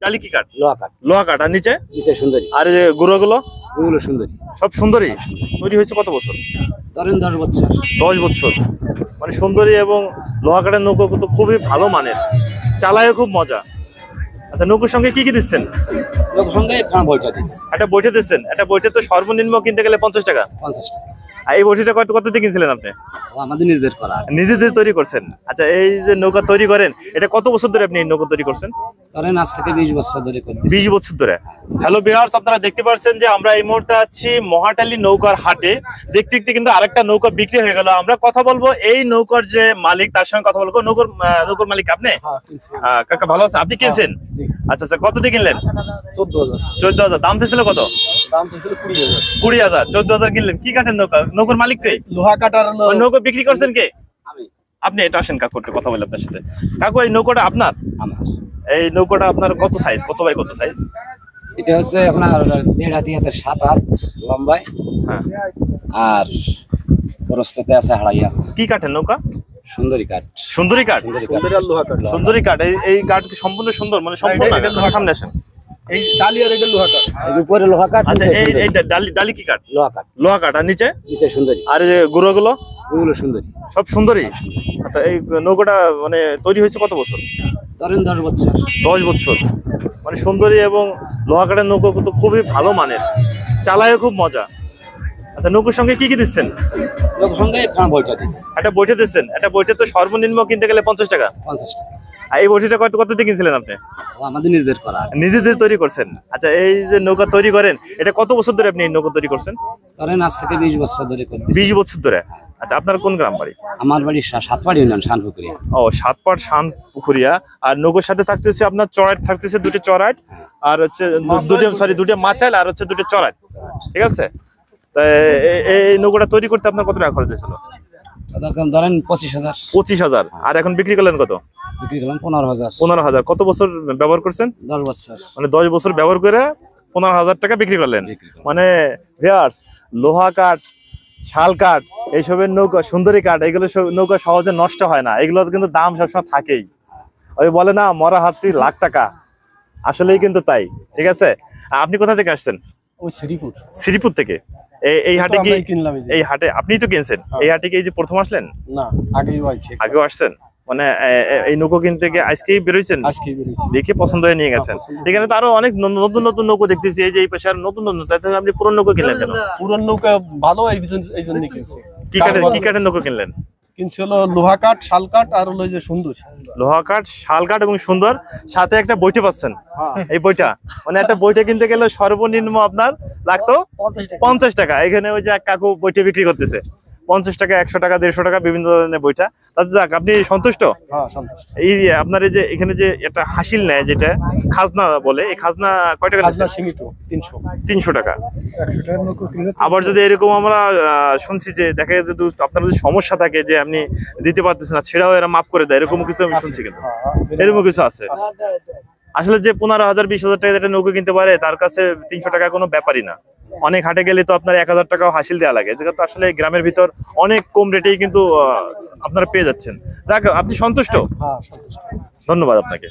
ডালি কি কাঠ? লোহা কাঠ। লোহা কাঠ। আর নিচে নিচে সুন্দরী। আর এই যে গুঁড়োগুলো ওগুলো সুন্দরী। সব সুন্দরী। তৈরি হয়েছে কত বছর? ধরেন 10 বছর। 10 বছর। মানে সুন্দরী এবং লোহা কাঠের নৌকো কিন্তু খুবই ভালো মানের, চালায় খুব মজা। আচ্ছা, নৌকোর সঙ্গে কি কি দিচ্ছেন? লোক সঙ্গে বইটা দিস। একটা বইটা দিচ্ছেন। একটা বইটা তো সর্বনিম্ন কিনতে গেলে 50 টাকা। 50 টাকা। আর এই বইটা কত দিয়ে কিনছিলেন আপনি? আমাদের নিজেদের করা। নিজেদের তৈরি করছেন? আচ্ছা, এই যে নৌকা তৈরি করেন, এটা কত বছর ধরে আপনি এই নৌকা তৈরি করছেন? ধরেন আজ থেকে 20 বছর ধরে করতেছি। 20 বছর ধরে। হ্যালো ভিউয়ার্স, আপনারা দেখতে পাচ্ছেন যে আমরা এই মুহূর্তে আছি মহাটালী নৌকার হাটে। দেখতে দেখতে কিন্তু আরেকটা নৌকা বিক্রি হয়ে গেল। আমরা কথা বলবো এই নৌকার যে মালিক, তার সঙ্গে কথা বলবো। নৌকার মালিক আপনি? কাকা ভালো আছে? আপনি কিনছেন? আচ্ছা আচ্ছা, কত দিয়ে কিনলেন? 14,000। 14,000। দাম চাইছিল কত? দাম চাইছিল 20,000। 20,000। 14,000 কিনলেন। কি কাঠের নৌকা? নৌকার মালিক কে? লোহা কাটার নৌকা বিক্রি করছেন কে? আমি। আপনি এটা আসেন কাকু, একটু কথা বলি আপনার সাথে। কাকু, এই নৌকাটা আপনার? আমার। এই নৌকাটা আপনার কত সাইজ? কত বাই কত সাইজ? এটা হচ্ছে আপনার 1.5 হাতে 7 হাত লম্বায়। হ্যাঁ। আর প্রস্থতে আছে 2.5 হাত। কি কাঠের নৌকা? সুন্দরী কাঠ। সুন্দরী কাঠ। সুন্দরী আর লোহা কাঠ। সুন্দরী কাঠ। এই কাঠ কি সম্পূর্ণ সুন্দর? মানে সম্পূর্ণ না? সামনে আসেন। এই ডালি আর এটা লোহা কাঠ। এই যে উপরে লোহা কাঠ। আচ্ছা, এই ডালি কি কাঠ? লোহা কাঠ। লোহা কাঠ। আর নিচে? নিচে সুন্দরী। আর এই যে গুঁড়োগুলো ওগুলো সুন্দরী। সব সুন্দরী। আচ্ছা, এই নৌকাটা মানে তৈরি হয়েছে কত বছর? ধরেন 10 বছর। 10 বছর। মানে সুন্দরী এবং লোহা কাঠের নৌকা কিন্তু খুবই ভালো মানের, চালায় খুব মজা। আচ্ছা, নৌকার সঙ্গে কি কি দিচ্ছেন? লোক সঙ্গে বইটা দিস। একটা বইটা দিচ্ছেন। একটা বইটা তো সর্বনিম্ন কিনতে গেলে 50 টাকা। 50 টাকা। আর এই বইটা কত দিয়ে কিনছিলেন আপনি? আমাদের নিজেদের করা। নিজেদের তৈরি করছেন? আচ্ছা, এই যে নৌকা তৈরি করেন, এটা কত বছর ধরে আপনি এই নৌকা তৈরি করছেন? ধরেন আজ থেকে 20 বছর ধরে করতেছি। 20 বছর ধরে। আচ্ছা, আপনার কোন গ্রাম বাড়ি? আমার বাড়ি সাতপাড়ি ইউনিয়ন, শানপুকুরিয়া। ও, সাতপাড় শানপুকুরিয়া। আর নৌকার সাথে থাকতেছে আপনার চড়াইট, থাকতেছে দুটো চড়াইট, আর হচ্ছে দুটো মাচাইল, আর হচ্ছে দুটো চড়াইট। ঠিক আছে। তা এই নৌকাটা তৈরি করতে আপনার কত টাকা খরচ হয়েছিল? ধরেন 25,000। 25,000। আর এখন বিক্রি করলেন কত? বিক্রি করলাম 15,000। 15,000। কত বছর ব্যবহার করছেন? 10 বছর। মানে 10 বছর ব্যবহার করে 15,000 টাকা বিক্রি করলেন। মানে ভিউয়ার্স, লোহা কাঠ, শাল কাঠ, এইসবের নৌকা, সুন্দরী কাঠ, এগুলো নৌকা সহজে নষ্ট হয় না। এগুলো কিন্তু দাম সবসময় থাকেই। ওই বলে না, মরা হাতি লাখ টাকা, আসলেই কিন্তু তাই। ঠিক আছে। আপনি কোথা থেকে আসছেন? ওই শ্রীপুর। শ্রীপুর থেকে। এই হাটে কি এই হাটে আপনিই তো কিনছেন? এই হাটে কি এই যে প্রথম আসলেন? না, আগেও আসছেন। মানে এই নৌকো কিনতে গিয়ে আজকেই বেরোইছেন? দেখে পছন্দ হয়ে নিয়ে গেছেন। এখানে তো আরো অনেক নতুন নতুন নৌকো দেখতেছি। এই যে এই পাশে আর নতুন নতুন, তাই আপনি পুরনো নৌকো কিনলেন কেন? পুরনো নৌকা ভালো, এই জন্য কিনছি। কি কাঠের নৌকো কিনলেন? কিনছি হলো লোহা কাঠ, শাল কাঠ, আর হলো যে সুন্দর। লোহা কাঠ, শাল কাঠ এবং সুন্দর, সাথে একটা বইটা পাচ্ছেন। এই বইটা মানে একটা বইটা কিনতে গেলে সর্বনিম্ন আপনার লাগতো 50 টাকা। এখানে ওই যে এক কাকু বইটা বিক্রি করতেছে 50 টাকা, 100 টাকা, 150 টাকা, বিভিন্ন ধরনের বইটা। তাতে যাক, আপনি সন্তুষ্ট? এই আপনার এই যে এখানে যে একটা হাসিল নেয়, যেটা খাজনা বলে, এই খাজনা কয় টাকা? 300 টাকা। আবার যদি এরকম আমরা শুনছি যে দেখা যায় যে আপনার যদি সমস্যা থাকে যে আপনি দিতে পারতেছেন না, ছেড়াও এরা মাফ করে দেয়, এরকম কিছু আমি শুনছি। কিন্তু এরকম কিছু আছে? আসলে যে 15,000 20,000 টাকা একটা নৌকো কিনতে পারে, তার কাছে 300 টাকা কোনো ব্যাপারই না। অনেক হাটে গেলে তো আপনার 1000 টাকাও হাসিল দেওয়া লাগে, যেটা তো আসলে গ্রামের ভিতর অনেক কম রেটেই কিন্তু আপনারা পেয়ে যাচ্ছেন। যাক, আপনি সন্তুষ্ট? ধন্যবাদ আপনাকে।